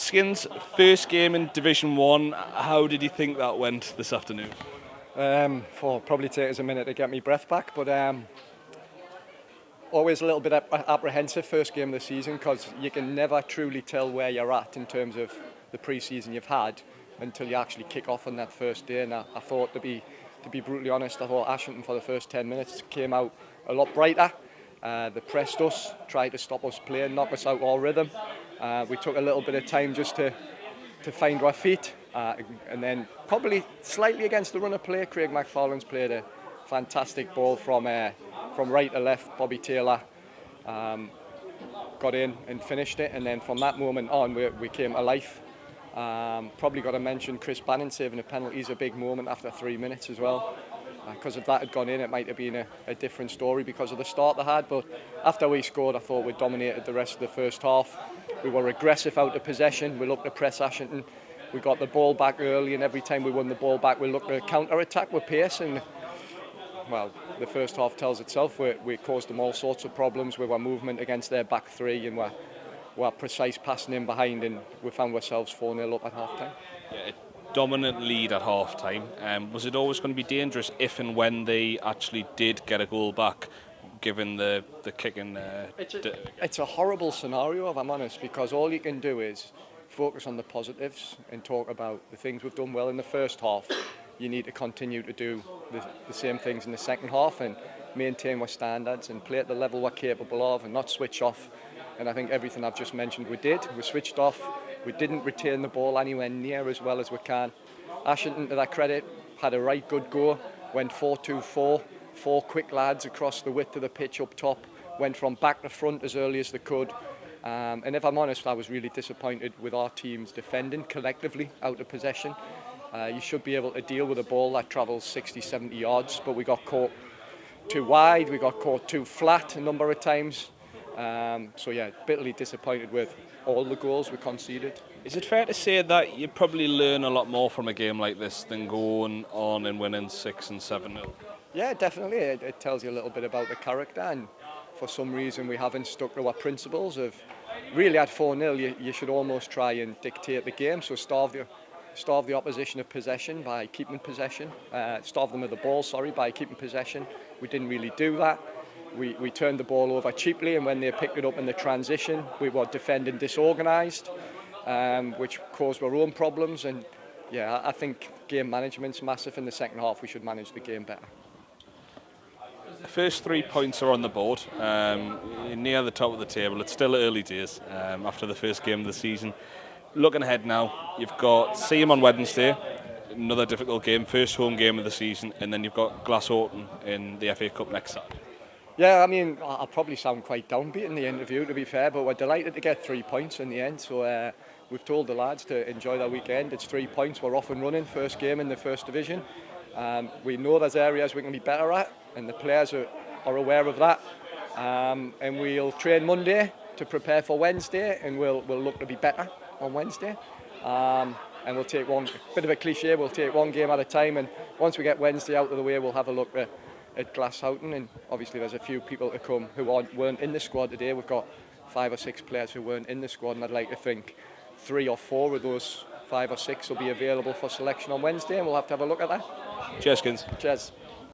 Skins, first game in Division 1, how did you think that went this afternoon? Probably take us a minute to get my breath back, but always a little bit apprehensive first game of the season because you can never truly tell where you're at in terms of the pre-season you've had until you actually kick off on that first day. And I thought, to be brutally honest, I thought Ashington for the first 10 minutes came out a lot brighter. They pressed us, tried to stop us playing, knock us out all rhythm. We took a little bit of time just to find our feet, and then probably slightly against the run of play, Craig McFarlane's played a fantastic ball from right to left. Bobby Taylor got in and finished it, and then from that moment on we came to life. Probably got to mention Chris Bannon saving a penalty is a big moment after 3 minutes as well. Because if that had gone in, it might have been a different story because of the start they had. But after we scored, I thought we dominated the rest of the first half. We were aggressive out of possession. We looked to press Ashington. We got the ball back early, and every time we won the ball back, we looked to counter-attack with pace. And well, the first half tells itself. We caused them all sorts of problems with our movement against their back three, and we're precise passing in behind, and we found ourselves 4-0 up at half-time. Yeah, dominant lead at half-time. Was it always going to be dangerous if and when they actually did get a goal back, given the kicking? It's a horrible scenario, if I'm honest, because all you can do is focus on the positives and talk about the things we've done well in the first half. You need to continue to do the same things in the second half and maintain our standards and play at the level we're capable of and not switch off. And I think everything I've just mentioned we did. We switched off. We didn't retain the ball anywhere near as well as we can. Ashington, to their credit, had a right good go. Went 4-2-4, 4 quick lads across the width of the pitch up top. Went from back to front as early as they could. And if I'm honest, I was really disappointed with our team's defending collectively out of possession. You should be able to deal with a ball that travels 60, 70 yards, but we got caught too wide, we got caught too flat a number of times. So yeah, bitterly disappointed with all the goals we conceded. Is it fair to say that you probably learn a lot more from a game like this than going on and winning 6 and 7-0? Yeah, definitely. It tells you a little bit about the character, and for some reason we haven't stuck to our principles of really at 4-0 you should almost try and dictate the game, so starve the opposition of possession by keeping possession, starve them of the ball, by keeping possession. We didn't really do that. We turned the ball over cheaply, and when they picked it up in the transition, we were defending disorganised, which caused our own problems. And yeah, I think game management's massive in the second half. We should manage the game better. The first 3 points are on the board. Near the top of the table. It's still early days after the first game of the season. Looking ahead now, you've got Seaham on Wednesday, another difficult game, first home game of the season, and then you've got Glasshorton in the FA Cup next Saturday. Yeah, I mean, I'll probably sound quite downbeat in the interview, to be fair, but we're delighted to get 3 points in the end. So we've told the lads to enjoy their weekend. It's 3 points. We're off and running. First game in the first division. We know there's areas we can be better at, and the players are aware of that. And we'll train Monday to prepare for Wednesday, and we'll look to be better on Wednesday. And we'll take one, bit of a cliche, we'll take one game at a time, and once we get Wednesday out of the way, we'll have a look at Glasshorton. And obviously there's a few people to come who weren't in the squad today. We've got 5 or 6 players who weren't in the squad, and I'd like to think 3 or 4 of those 5 or 6 will be available for selection on Wednesday, and we'll have to have a look at that. Cheers, Skins. Cheers.